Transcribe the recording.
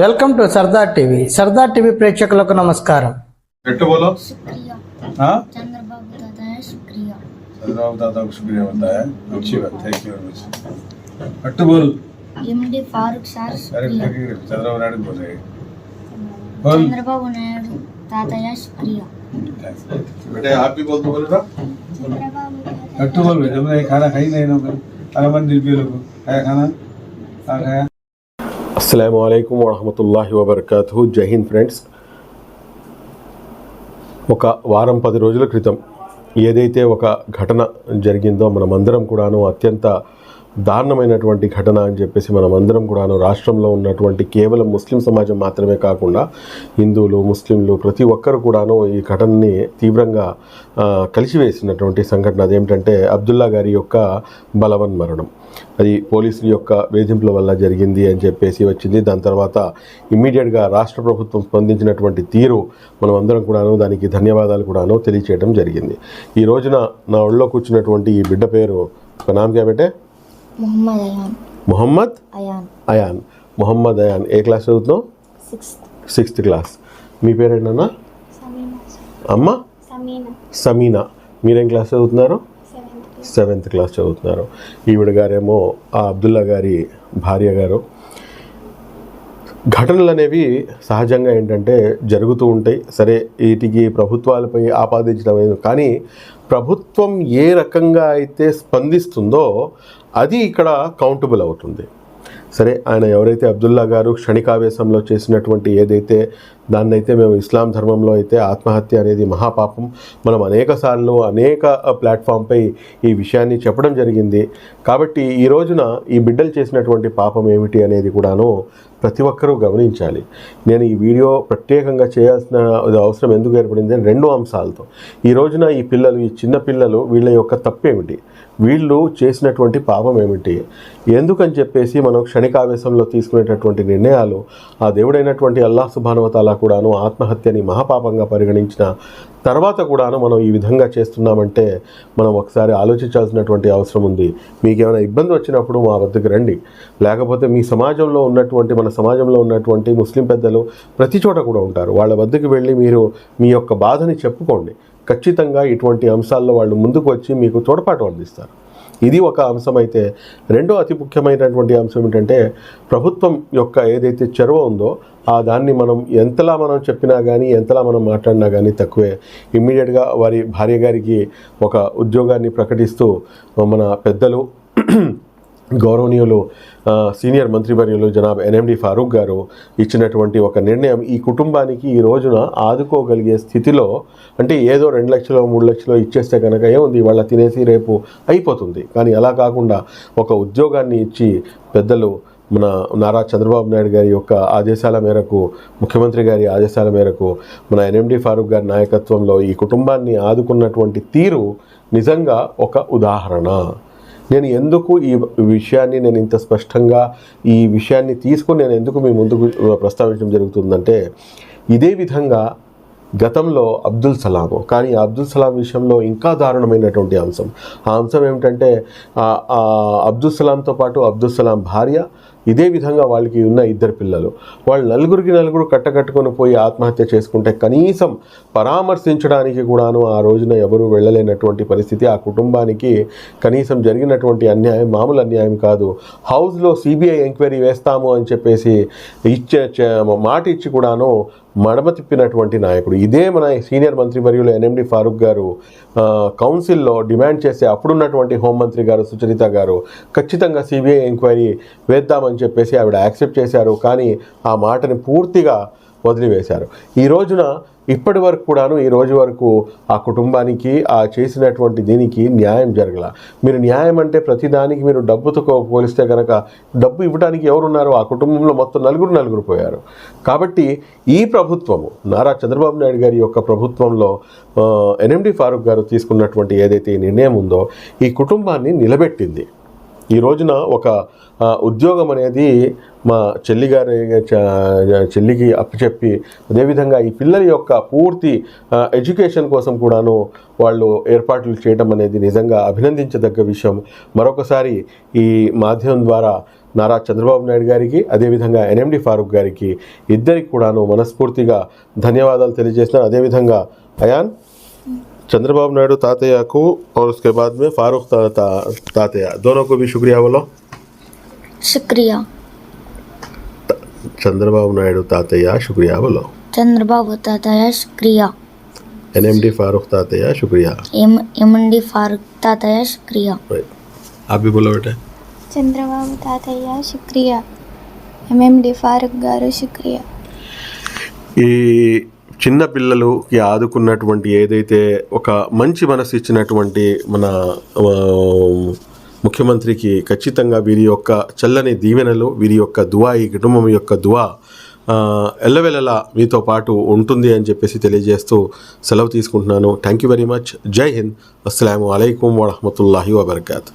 Welcome to Sardar TV. Sardar TV ప్రేక్షకులకు నమస్కారం. बोलो हाँ चंद्रबाबू दादा है शुक्रिया। चंद्रबाबू दादा को शुक्रिया होता है। अच्छी बात, थैंक यू वेरी मच। अट्टू बोल। एमडी फारूक साहब शुक्रिया। चंद्रबाबू नायडू बोल रहे बोल। चंद्रबाबू नायडू दादा है शुक्रिया। बेटे आप भी बोल दो, बोलो अट्टू बोल। जब मैं खाना खाई नहीं ना खाना मन दिल लोग खाया खाना आ खाया। అస్సలాము అలైకుం వరహమతుల్లాహి వబర్కాతుహు. జై హింద్ ఫ్రెండ్స్. ఒక వారం 10 రోజుల క్రితం ఏదైతే ఒక ఘటన జరిగిందో మనమందరం కూడాను అత్యంత దారుణమైనటువంటి ఘటన అని చెప్పేసి మనమందరం కూడాను రాష్ట్రంలో ఉన్నటువంటి కేవలం ముస్లిం సమాజం మాత్రమే కాకుండా హిందువులు, ముస్లింలు ప్రతి ఒక్కరు కూడాను ఈ ఘటనని తీవ్రంగా కలిసివేసినటువంటి సంఘటన. అదేమిటంటే అబ్దుల్లా గారి యొక్క బలవన్మరణం. అది పోలీసుల యొక్క వేధింపుల వల్ల జరిగింది అని చెప్పేసి వచ్చింది. దాని తర్వాత ఇమ్మీడియట్గా రాష్ట్ర ప్రభుత్వం స్పందించినటువంటి తీరు మనం అందరం కూడాను దానికి ధన్యవాదాలు కూడాను తెలియచేయడం జరిగింది. ఈ రోజున నా ఒళ్ళో కూర్చున్నటువంటి ఈ బిడ్డ పేరు నామ్ క్యా బేటే? మొహమ్మద్ అయాన్. మొహమ్మద్ అయాన్. ఏ క్లాస్ చదువుతున్నావు? 6th class. మీ పేరేంటన్నా? అమ్మ సమీనా. మీరేం క్లాస్ చదువుతున్నారు? 7th క్లాస్ చదువుతున్నారు. ఈవిడ గారేమో ఆ అబ్దుల్లా గారి భార్య గారు. ఘటనలు అనేవి సహజంగా ఏంటంటే జరుగుతూ ఉంటాయి. సరే, వీటికి ప్రభుత్వాలపై ఆపాదించడం కానీ ప్రభుత్వం ఏ రకంగా అయితే స్పందిస్తుందో అది ఇక్కడ కౌంటబుల్ అవుతుంది. సరే, ఆయన ఎవరైతే అబ్దుల్లా గారు క్షణికావేశంలో చేసినటువంటి ఏదైతే దాన్నైతే మేము ఇస్లాం ధర్మంలో అయితే ఆత్మహత్య అనేది మహాపాపం, మనం అనేకసార్లు అనేక ప్లాట్ఫామ్పై ఈ విషయాన్ని చెప్పడం జరిగింది. కాబట్టి ఈ రోజున ఈ బిడ్డలు చేసినటువంటి పాపం ఏమిటి అనేది కూడాను ప్రతి ఒక్కరూ గమనించాలి. నేను ఈ వీడియో ప్రత్యేకంగా చేయాల్సిన అవసరం ఎందుకు ఏర్పడింది అంటే 2 అంశాలతో. ఈ రోజున ఈ పిల్లలు, ఈ చిన్న పిల్లలు, వీళ్ళ యొక్క తప్పేమిటి, వీళ్ళు చేసినటువంటి పాపం ఏమిటి, ఎందుకని చెప్పేసి మనం క్షణికావేశంలో తీసుకునేటటువంటి నిర్ణయాలు ఆ దేవుడైనటువంటి అల్లాహ్ సుబ్హానహు వ తఆలా కూడాను ఆత్మహత్యని మహాపాపంగా పరిగణించిన తర్వాత కూడాను మనం ఈ విధంగా చేస్తున్నామంటే మనం ఒకసారి ఆలోచించాల్సినటువంటి అవసరం ఉంది. మీకు ఏమైనా ఇబ్బంది వచ్చినప్పుడు మా వద్దకు రండి. లేకపోతే మీ సమాజంలో ఉన్నటువంటి, మన సమాజంలో ఉన్నటువంటి ముస్లిం పెద్దలు ప్రతి చోట కూడా ఉంటారు. వాళ్ళ వద్దకు వెళ్ళి మీరు మీ యొక్క బాధని చెప్పుకోండి. ఖచ్చితంగా ఇటువంటి అంశాల్లో వాళ్ళు ముందుకు వచ్చి మీకు తోడ్పాటు అందిస్తారు. ఇది ఒక అంశం. అయితే రెండో అతి ముఖ్యమైనటువంటి అంశం ఏంటంటే ప్రభుత్వం యొక్క ఏదైతే చొరవ ఉందో దాన్ని మనం ఎంతలా మనం చెప్పినా కానీ, ఎంతలా మనం మాట్లాడినా కానీ తక్కువే. ఇమ్మీడియట్గా వారి భార్య గారికి ఒక ఉద్యోగాన్ని ప్రకటిస్తూ మన పెద్దలు గౌరవనీయులు సీనియర్ మంత్రివర్యులు జనాబ్ ఎన్ఎండి ఫారూక్ గారు ఇచ్చినటువంటి ఒక నిర్ణయం ఈ కుటుంబానికి ఈ రోజున ఆదుకోగలిగే స్థితిలో, అంటే ఏదో 2 లక్షలు 3 లక్షలు ఇచ్చేస్తే కనుక ఏముంది, వాళ్ళ తినేసి రేపు అయిపోతుంది. కానీ అలా కాకుండా ఒక ఉద్యోగాన్ని ఇచ్చి పెద్దలు మన నారా చంద్రబాబు నాయుడు గారి యొక్క ఆదేశాల మేరకు, ముఖ్యమంత్రి గారి ఆదేశాల మేరకు మన ఎన్ఎండి ఫారూక్ గారి నాయకత్వంలో ఈ కుటుంబాన్ని ఆదుకున్నటువంటి తీరు నిజంగా ఒక ఉదాహరణ. నేను ఎందుకు ఈ విషయాన్ని నేను ఇంత స్పష్టంగా ఈ విషయాన్ని తీసుకొని నేను ఎందుకు మీ ముందుకు ప్రస్తావించడం జరుగుతుందంటే, ఇదే విధంగా గతంలో అబ్దుల్ సలాం, కానీ అబ్దుల్ సలాం విషయంలో ఇంకా దారుణమైనటువంటి అంశం. ఆ అంశం ఏమిటంటే అబ్దుల్ సలాంతో పాటు అబ్దుల్ సలాం భార్య, ఇదే విధంగా వాళ్ళకి ఉన్న 2 పిల్లలు, వాళ్ళు నలుగురు కట్టకట్టుకొని పోయి ఆత్మహత్య చేసుకుంటే కనీసం పరామర్శించడానికి కూడాను ఆ రోజున ఎవరూ వెళ్ళలేనటువంటి పరిస్థితి. ఆ కుటుంబానికి కనీసం జరిగినటువంటి అన్యాయం మామూలు అన్యాయం కాదు. హౌస్లో సిబిఐ ఎంక్వైరీ వేస్తాము అని చెప్పేసి మాట ఇచ్చి కూడాను మడమ తిప్పినటువంటి నాయకుడు. ఇదే మన సీనియర్ మంత్రివర్యులు ఎన్ఎండి ఫారూక్ గారు కౌన్సిల్లో డిమాండ్ చేస్తే అప్పుడున్నటువంటి హోంమంత్రి గారు సుచరిత గారు ఖచ్చితంగా సిబిఐ ఎంక్వైరీ వేద్దామని చెప్పేసి ఆవిడ యాక్సెప్ట్ చేశారు. కానీ ఆ మాటని పూర్తిగా వదిలివేశారు. ఈ రోజున ఇప్పటి వరకు కూడాను, ఈ రోజు వరకు ఆ కుటుంబానికి చేసినటువంటి దీనికి న్యాయం జరగల. మీరు న్యాయం అంటే ప్రతిదానికి మీరు డబ్బుతో పోలిస్తే కనుక డబ్బు ఇవ్వడానికి ఎవరున్నారు? ఆ కుటుంబంలో మొత్తం నలుగురు పోయారు. కాబట్టి ఈ ప్రభుత్వము, నారా చంద్రబాబు నాయుడు గారి యొక్క ప్రభుత్వంలో ఎన్ఎండి ఫారూక్ గారు తీసుకున్నటువంటి ఏదైతే ఈ నిర్ణయం ఉందో ఈ కుటుంబాన్ని నిలబెట్టింది. ఈ రోజున ఒక ఉద్యోగం అనేది మా చెల్లికి అప్పచెప్పి, అదేవిధంగా ఈ పిల్లల యొక్క పూర్తి ఎడ్యుకేషన్ కోసం కూడాను వాళ్ళు ఏర్పాట్లు చేయడం అనేది నిజంగా అభినందించదగ్గ విషయం. మరొకసారి ఈ మాధ్యమం ద్వారా నారా చంద్రబాబు నాయుడు గారికి, అదేవిధంగా ఎన్ఎండి ఫారూక్ గారికి ఇద్దరికి కూడాను మనస్ఫూర్తిగా ధన్యవాదాలు తెలియజేస్తున్నాను. అదేవిధంగా అయాన్, चंद्रबाबू नायडू तातया को और उसके बाद में फारूक तातया दोनों को भी शुक्रिया बोलो. शुक्रिया. चंद्रबाबू नायडू तातया शुक्रिया बोलो. चंद्रबाबू तातया शुक्रिया. एनएमडी फारूक तातया शुक्रिया. एमडी फारूक तातया शुक्रिया. आप भी बोलो बेटा. చంద్రబాబు తాతయ్య శుక్రియా, ఎంఎండి ఫారూక్ గారు శుక్రియా. ఈ చిన్న పిల్లలుకి ఆదుకున్నటువంటి ఏదైతే ఒక మంచి మనసు ఇచ్చినటువంటి మన ముఖ్యమంత్రికి ఖచ్చితంగా వీరి యొక్క చల్లని దీవెనలు, వీరి యొక్క దువా, ఈ కుటుంబం యొక్క దువా ఎల్లవెల్లలా మీతో పాటు ఉంటుంది అని చెప్పేసి తెలియజేస్తూ సెలవు తీసుకుంటున్నాను. Thank you very much. జై హింద్. అస్సలాము అలైకుం వరహమతుల్లాహి వబర్కాతు.